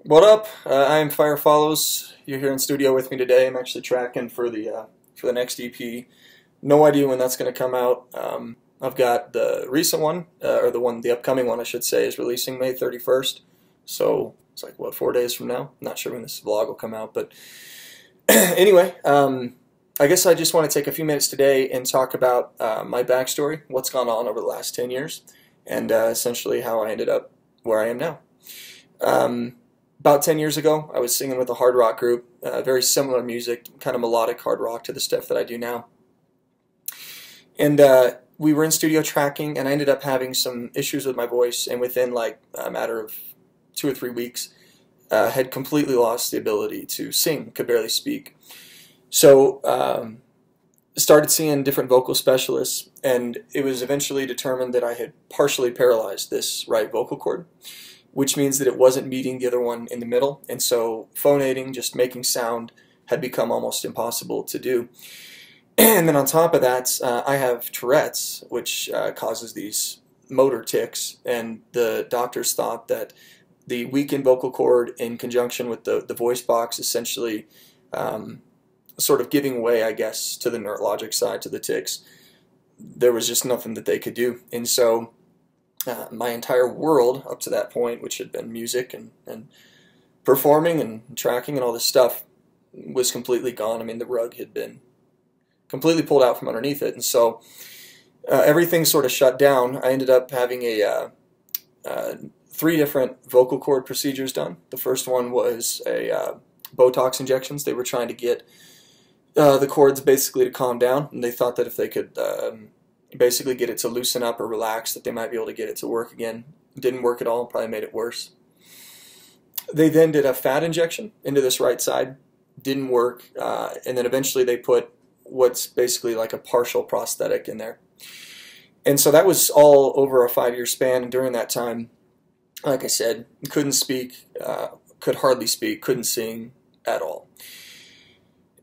What up? I am Fire Follows. You're here in studio with me today. I'm actually tracking for the next EP. No idea when that's going to come out. I've got the recent one, or the upcoming one, I should say, is releasing May 31st. So it's like what, 4 days from now? I'm not sure when this vlog will come out, but anyway, I guess I just want to take a few minutes today and talk about my backstory, what's gone on over the last 10 years, and essentially how I ended up where I am now. About 10 years ago, I was singing with a hard rock group, very similar music, kind of melodic hard rock to the stuff that I do now. And we were in studio tracking, and I ended up having some issues with my voice, and within like a matter of 2 or 3 weeks, had completely lost the ability to sing, could barely speak. So started seeing different vocal specialists, and it was eventually determined that I had partially paralyzed this right vocal cord, which means that it wasn't meeting the other one in the middle, and so phonating, just making sound, had become almost impossible to do. And then on top of that, I have Tourette's, which causes these motor tics, and the doctors thought that the weakened vocal cord in conjunction with the voice box essentially sort of giving way, I guess, to the neurologic side, to the tics. There was just nothing that they could do. And so my entire world up to that point, which had been music and performing and tracking and all this stuff, was completely gone. I mean, the rug had been completely pulled out from underneath it. And so everything sort of shut down. I ended up having 3 different vocal cord procedures done. The first one was a Botox injections. They were trying to get the cords basically to calm down, and they thought that if they could basically get it to loosen up or relax, that they might be able to get it to work again. It didn't work at all, probably made it worse. They then did a fat injection into this right side. Didn't work, and then eventually they put what's basically like a partial prosthetic in there. And so that was all over a 5-year span, and during that time, like I said, couldn't speak, could hardly speak, couldn't sing at all.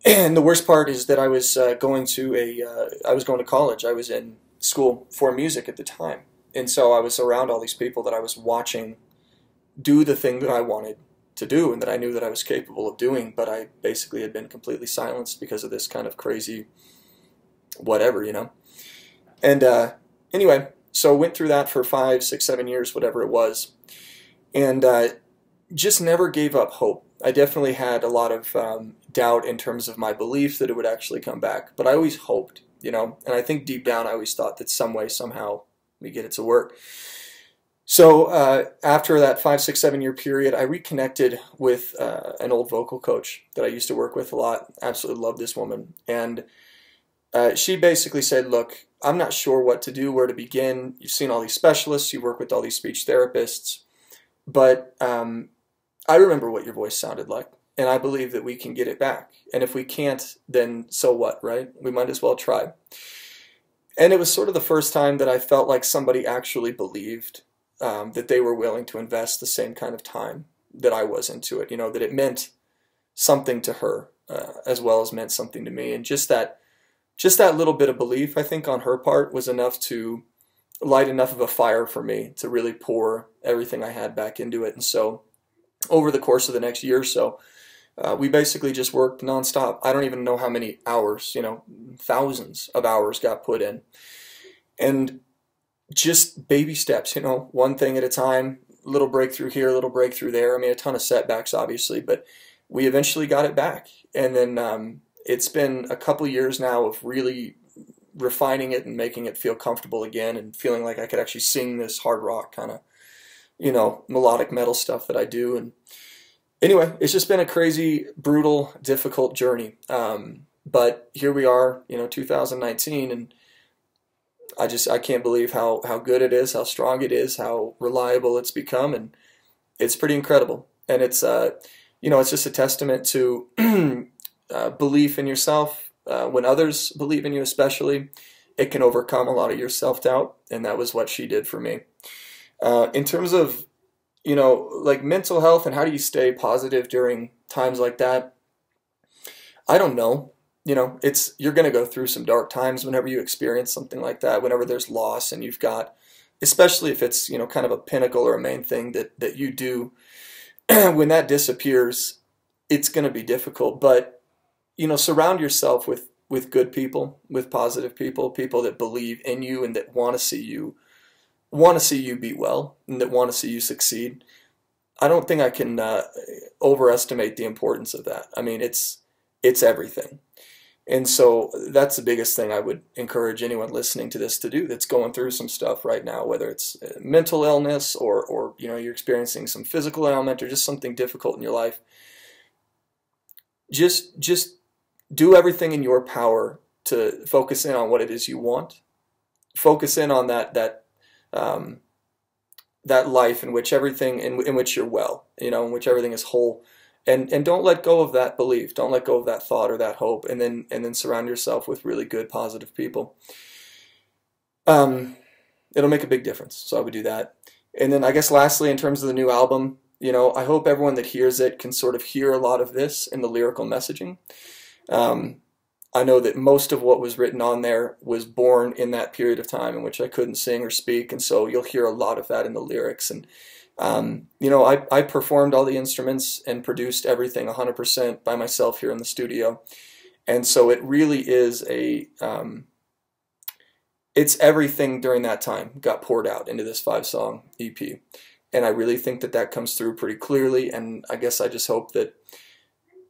And the worst part is that I was going to college. I was in school for music at the time, and so I was around all these people that I was watching do the thing that I wanted to do and that I knew that I was capable of doing, but I basically had been completely silenced because of this kind of crazy whatever, you know. And anyway, so went through that for 5, 6, 7 years, whatever it was, and just never gave up hope. I definitely had a lot of doubt in terms of my belief that it would actually come back, but I always hoped, you know, and I think deep down I always thought that some way, somehow, we get it to work. So after that 5, 6, 7 year period, I reconnected with an old vocal coach that I used to work with a lot. Absolutely loved this woman, and she basically said, look, I'm not sure what to do, where to begin. You've seen all these specialists, you work with all these speech therapists, but I remember what your voice sounded like, and I believe that we can get it back. And if we can't, then so what, right? We might as well try. And it was sort of the first time that I felt like somebody actually believed that they were willing to invest the same kind of time that I was into it, you know, that it meant something to her as well as meant something to me. And just that little bit of belief, I think, on her part was enough to light enough of a fire for me to really pour everything I had back into it. And so over the course of the next year or so, we basically just worked nonstop. I don't even know how many hours, you know, thousands of hours got put in. And just baby steps, you know, one thing at a time, little breakthrough here, little breakthrough there. I mean, a ton of setbacks, obviously, but we eventually got it back. And then it's been a couple years now of really refining it and making it feel comfortable again and feeling like I could actually sing this hard rock kind of, you know, melodic metal stuff that I do. And anyway, it's just been a crazy, brutal, difficult journey. But here we are, you know, 2019, and I can't believe how good it is, how strong it is, how reliable it's become, and it's pretty incredible. And it's you know, it's just a testament to belief in yourself. When others believe in you, especially, it can overcome a lot of your self-doubt, and that was what she did for me. In terms of, you know, like mental health and how do you stay positive during times like that, I don't know. You know, you're going to go through some dark times whenever you experience something like that, whenever there's loss and you've got, especially if it's, you know, kind of a pinnacle or a main thing that you do when that disappears, it's going to be difficult. But surround yourself with good people, with positive people, people that believe in you and that want to see you be well and that want to see you succeed. I don't think I can overestimate the importance of that. I mean, it's everything. And so that's the biggest thing I would encourage anyone listening to this to do that's going through some stuff right now, whether it's mental illness or you're experiencing some physical ailment or just something difficult in your life. Just do everything in your power to focus in on what it is you want. Focus in on that life in which everything in which you're well, in which everything is whole. And don't let go of that belief. Don't let go of that thought or that hope. And then surround yourself with really good, positive people. It'll make a big difference. So I would do that. And then I guess lastly, in terms of the new album, I hope everyone that hears it can sort of hear a lot of this in the lyrical messaging. I know that most of what was written on there was born in that period of time in which I couldn't sing or speak, and so you'll hear a lot of that in the lyrics. And I performed all the instruments and produced everything 100% by myself here in the studio. And so it really is it's everything during that time got poured out into this 5-song EP. And I really think that comes through pretty clearly, and I guess I just hope that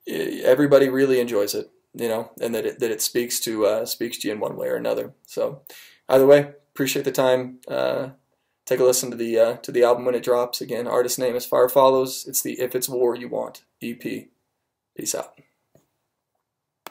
everybody really enjoys it, and that it speaks to you in one way or another. So either way, appreciate the time. Take a listen to the album when it drops. Again, artist name is Fire Follows. It's the If It's War You Want EP. Peace out.